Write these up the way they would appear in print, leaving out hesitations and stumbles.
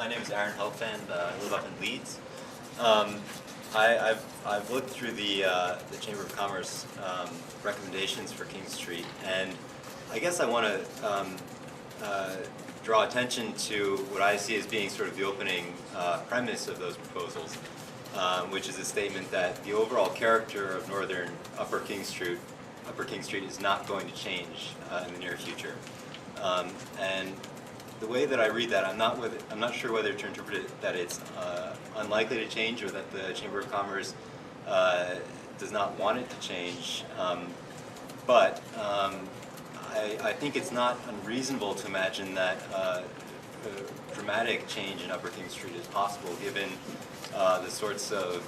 My name is Helfand. I live up in Leeds. Um, I've looked through the Chamber of Commerce recommendations for King Street, and I guess I want to draw attention to what I see as being sort of the opening premise of those proposals, which is a statement that the overall character of northern Upper King Street is not going to change in the near future. And the way that I read that, I'm not sure whether to interpret it that it's unlikely to change or that the Chamber of Commerce does not want it to change. But I think it's not unreasonable to imagine that a dramatic change in Upper King Street is possible given the sorts of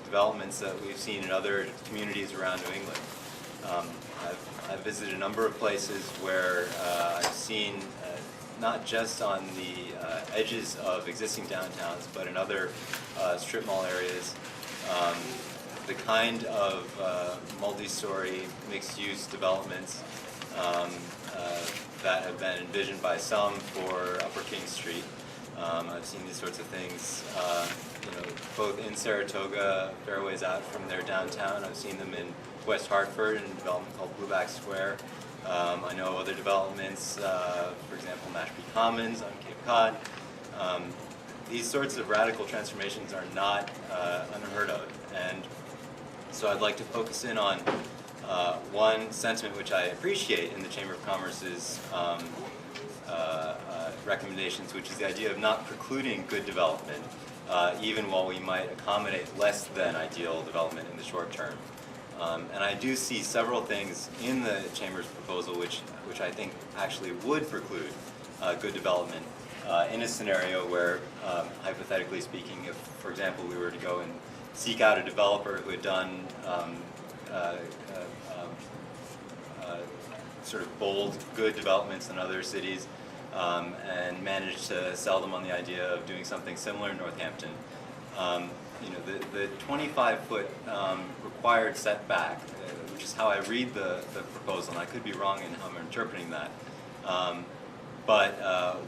developments that we've seen in other communities around New England. I've visited a number of places where I've seen, not just on the edges of existing downtowns, but in other strip mall areas, the kind of multi-story mixed-use developments that have been envisioned by some for Upper King Street. I've seen these sorts of things, both in Saratoga, fair ways out from their downtown. I've seen them in West Hartford in a development called Blueback Square. I know other developments, for example, Mashpee Commons on Cape Cod. These sorts of radical transformations are not unheard of, and so I'd like to focus in on one sentiment which I appreciate in the Chamber of Commerce's recommendations, which is the idea of not precluding good development, even while we might accommodate less than ideal development in the short term. And I do see several things in the Chamber's proposal which I think actually would preclude good development in a scenario where, hypothetically speaking, if, for example, we were to go and seek out a developer who had done sort of bold, good developments in other cities and managed to sell them on the idea of doing something similar in Northampton. The 25-foot required setback, which is how I read the proposal, and I could be wrong in how I'm interpreting that.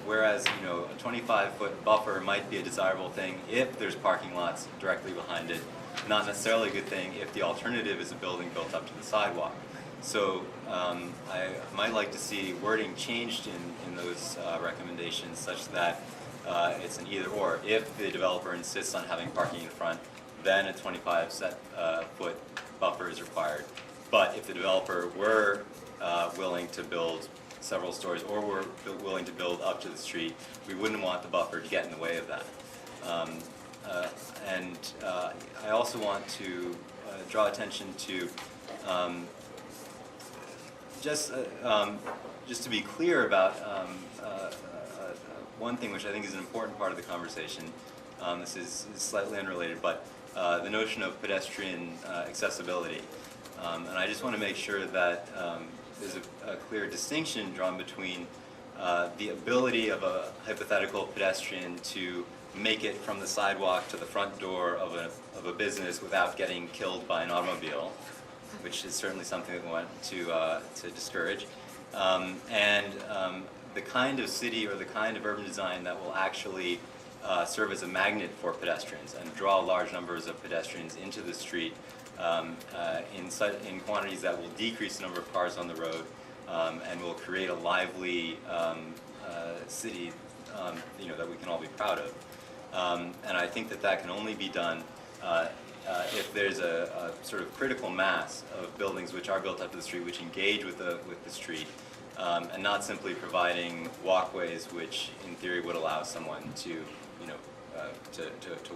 Whereas a 25-foot buffer might be a desirable thing if there's parking lots directly behind it, not necessarily a good thing if the alternative is a building built up to the sidewalk. So I might like to see wording changed in those recommendations such that it's an either or. If the developer insists on having parking in front, then a 25-foot buffer is required. But if the developer were willing to build several stories or were willing to build up to the street, we wouldn't want the buffer to get in the way of that. I also want to draw attention to just to be clear about one thing which I think is an important part of the conversation. This is slightly unrelated, but the notion of pedestrian accessibility. And I just want to make sure that there's a clear distinction drawn between the ability of a hypothetical pedestrian to make it from the sidewalk to the front door of a business without getting killed by an automobile, which is certainly something that we want to discourage, and the kind of city or the kind of urban design that will actually serve as a magnet for pedestrians and draw large numbers of pedestrians into the street in quantities that will decrease the number of cars on the road and will create a lively city that we can all be proud of. And I think that can only be done if there's a sort of critical mass of buildings which are built up to the street, which engage with the street, and not simply providing walkways which, in theory, would allow someone to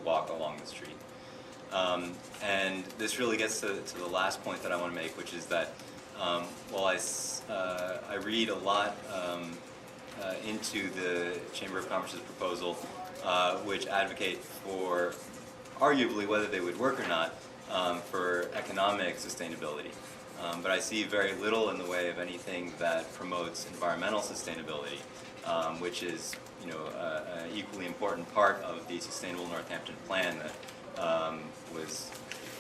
walk along the street. And this really gets to the last point that I want to make, which is that while I read a lot into the Chamber of Commerce's proposal, which advocate for, arguably, whether they would work or not, for economic sustainability. But I see very little in the way of anything that promotes environmental sustainability, which is an equally important part of the Sustainable Northampton Plan that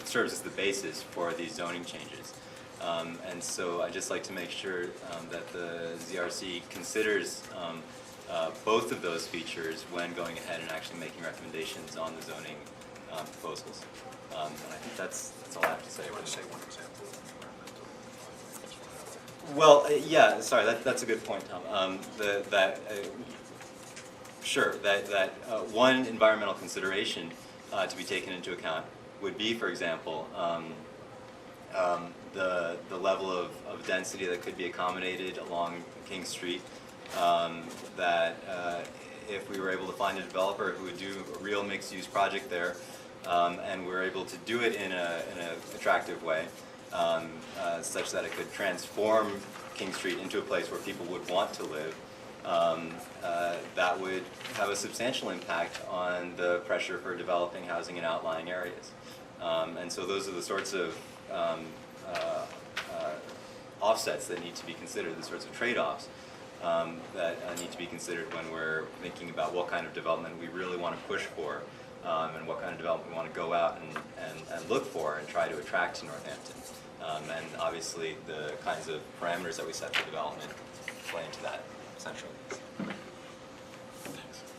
serves as the basis for these zoning changes. And so I'd just like to make sure that the ZRC considers both of those features when going ahead and actually making recommendations on the zoning proposals. And I think that's all I have to say. You want to say one example of environmental? Well, yeah, sorry, that's a good point, Tom. Sure, that one environmental consideration to be taken into account would be, for example, the level of density that could be accommodated along King Street. That if we were able to find a developer who would do a real mixed-use project there, and we're able to do it in an attractive way, such that it could transform King Street into a place where people would want to live, that would have a substantial impact on the pressure for developing housing in outlying areas. And so those are the sorts of offsets that need to be considered, the sorts of trade-offs that need to be considered when we're thinking about what kind of development we really want to push for, and what kind of development we want to go out and look for and try to attract to Northampton. And obviously the kinds of parameters that we set for development play into that, essentially.